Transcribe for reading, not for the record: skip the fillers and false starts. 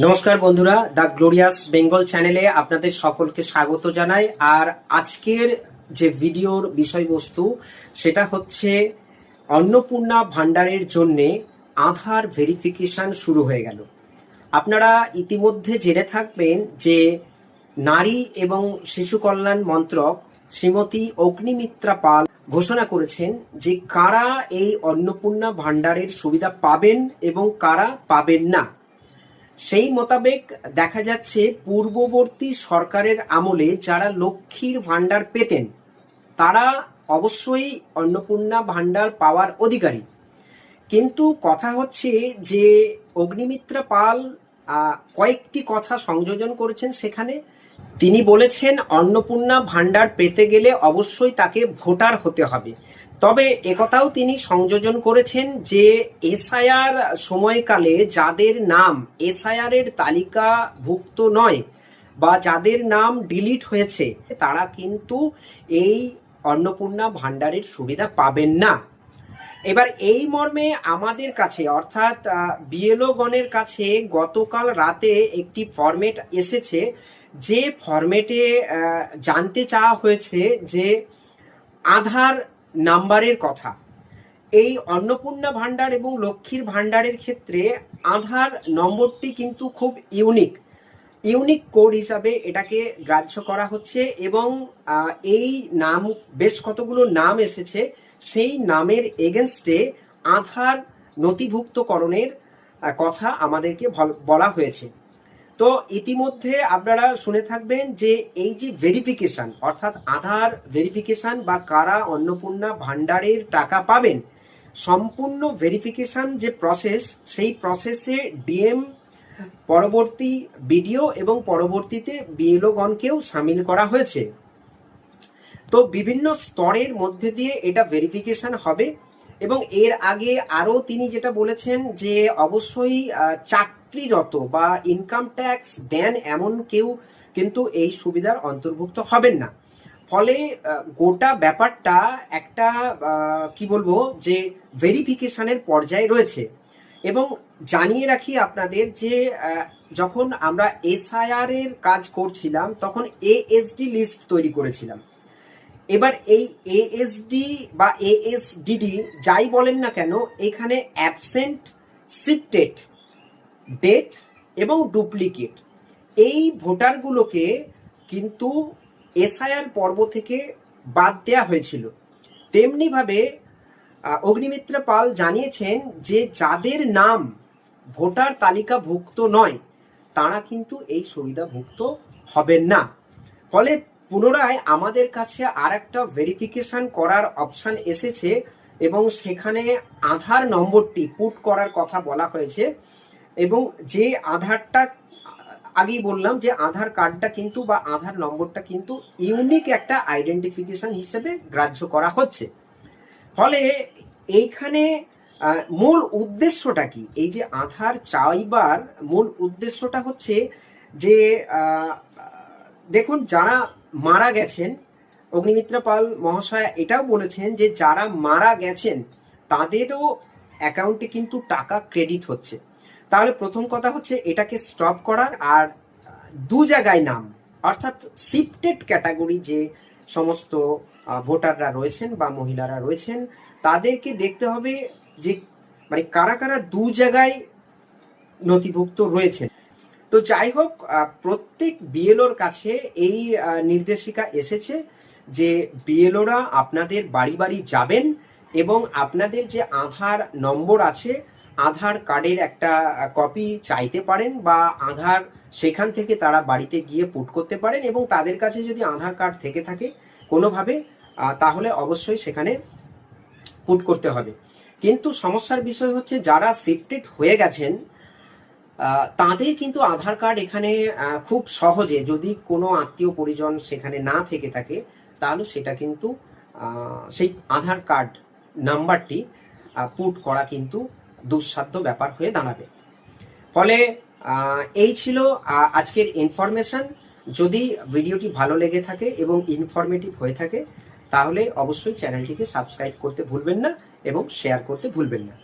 নমস্কার বন্ধুরা, the glorious Bengal চ্যানেলে আপনাদের সকলকে স্বাগত জানাই। আর আজকের যে ভিডিওর বিষয়বস্তু সেটা হচ্ছে অন্নপূর্ণা ভান্ডারের জন্যে আধার ভেরিফিকেশন শুরু হয়ে গেল। আপনারা ইতিমধ্যে জেনে থাকবেন যে নারী এবং শিশু কল্যাণ মন্ত্রক শ্রীমতী অগ্নিমিত্রা পাল ঘোষণা করেছেন যে কারা এই অন্নপূর্ণা ভান্ডারের সুবিধা পাবেন এবং কারা পাবেন না। সেই মোতাবেক দেখা যাচ্ছে পূর্ববর্তী সরকারের আমলে যারা লক্ষ্মীর ভান্ডার পেতেন তারা অবশ্যই অন্নপূর্ণা ভান্ডার পাওয়ার অধিকারী। কিন্তু কথা হচ্ছে যে অগ্নিমিত্রা পাল কয়েকটি কথা সংযোজন করেছেন। সেখানে তিনি বলেছেন অন্নপূর্ণা ভান্ডার পেতে গেলে অবশ্যই তাকে ভোটার হতে হবে। তবে একথাও তিনি সংযোজন করেছেন যে এসআইআর সময়কালে যাদের নাম এসআইআর এর তালিকাভুক্ত নয় বা যাদের নাম ডিলিট হয়েছে তারা কিন্তু এই অন্নপূর্ণা ভান্ডারের সুবিধা পাবেন না। এবার এই মর্মে আমাদের কাছে অর্থাৎ বিএলও গণের কাছে গতকাল রাতে একটি ফরম্যাট এসেছে, যে ফরম্যাটে জানতে চাওয়া হয়েছে যে আধার নাম্বারের কথা। এই অন্নপূর্ণা ভান্ডার এবং লক্ষ্মীর ভান্ডারের ক্ষেত্রে আধার নম্বরটি কিন্তু খুব ইউনিক কোড হিসাবে এটাকে গ্রাহ্য করা হচ্ছে এবং এই নাম বেশ কতগুলো নাম এসেছে, সেই নামের এগেনস্টে আধার নথিভুক্তকরণের কথা আমাদেরকে বলা হয়েছে। তো ইতিমধ্যে আপনারা শুনে থাকবেন যে এই যে ভেরিফিকেশন অর্থাৎ আধার ভেরিফিকেশন বা কারা অন্নপূর্ণা ভান্ডারের টাকা পাবেন, সম্পূর্ণ ভেরিফিকেশন যে প্রসেস, সেই প্রসেসে ডিএম, পরবর্তী বিডিও এবং পরবর্তীতে বিএলও গণকেও সামিল করা হয়েছে। তো বিভিন্ন স্তরের মধ্যে দিয়ে এটা ভেরিফিকেশন হবে এবং এর আগে আরও তিনি যেটা বলেছেন যে অবশ্যই চাকরিরত বা ইনকাম ট্যাক্স দেন এমন কেউ কিন্তু এই সুবিধার অন্তর্ভুক্ত হবেন না। ফলে গোটা ব্যাপারটা একটা কি বলবো যে ভেরিফিকেশনের পর্যায়ে রয়েছে। এবং জানিয়ে রাখি আপনাদের যে যখন আমরা এসআইআর এর কাজ করছিলাম তখন এএসডি লিস্ট তৈরি করেছিলাম। এবার এই এএসডি বা এএসডিডি যাই বলেন না কেন, এখানে অ্যাবসেন্ট, শিফটেড, ডেথ এবং ডুপ্লিকেট এই ভোটারগুলোকে কিন্তু এসআইআর পর্ব থেকে বাদ দেওয়া হয়েছিল। তেমনিভাবে অগ্নিমিত্রা পাল জানিয়েছেন যে যাদের নাম ভোটার তালিকাভুক্ত নয় তারা কিন্তু এই সুবিধাভুক্ত হবেন না। ফলে পুনরায় আমাদের কাছে আর একটা ভেরিফিকেশন করার অপশন এসেছে এবং সেখানে আধার নম্বরটি পুট করার কথা বলা হয়েছে। এবং যে আধারটা আগেই বললাম যে আধার কার্ডটা কিন্তু বা আধার নম্বরটা কিন্তু ইউনিক একটা আইডেন্টিফিকেশন হিসেবে গ্রাহ্য করা হচ্ছে। ফলে এইখানে মূল উদ্দেশ্যটা কি, এই যে আধার চাইবার মূল উদ্দেশ্যটা হচ্ছে যে দেখুন যারা মারা গেছেন, অগ্নিমিত্রা পাল মহাশয় এটাও বলেছেন যে যারা মারা গেছেন তাদেরও অ্যাকাউন্টে কিন্তু টাকা ক্রেডিট হচ্ছে। তাহলে প্রথম কথা হচ্ছে এটাকে স্টপ করার। আর দু জায়গায় নাম অর্থাৎ শিফটেড ক্যাটাগরি যে সমস্ত ভোটাররা রয়েছেন বা মহিলারা রয়েছেন তাদেরকে দেখতে হবে যে মানে কারা কারা দু জায়গায় নথিভুক্ত রয়েছেন। তো যাই হোক, প্রত্যেক বিএলওর কাছে এই নির্দেশিকা এসেছে যে বিএলওরা আপনাদের বাড়ি বাড়ি যাবেন এবং আপনাদের যে আধার নম্বর আছে আধার কার্ডের একটা কপি চাইতে পারেন বা আধার সেখান থেকে তারা বাড়িতে গিয়ে পুট করতে পারেন এবং তাদের কাছে যদি আধার কার্ড থেকে থাকে কোনোভাবে তাহলে অবশ্যই সেখানে পুট করতে হবে। কিন্তু সমস্যার বিষয় হচ্ছে যারা শিফটেড হয়ে গেছেন তাদের কিন্তু আধার কার্ড এখানে খুব সহজে, যদি কোনো আত্মীয় পরিজন সেখানে না থেকে থাকে তাহলে সেটা কিন্তু সেই আধার কার্ড নাম্বারটি পুট করা কিন্তু দুঃসাধ্য ব্যাপার হয়ে দাঁড়াবে। ফলে এই ছিল আজকের ইনফরমেশন। যদি ভিডিওটি ভালো লেগে থাকে এবং ইনফরমেটিভ হয়ে থাকে তাহলে অবশ্যই চ্যানেলটিকে সাবস্ক্রাইব করতে ভুলবেন না এবং শেয়ার করতে ভুলবেন না।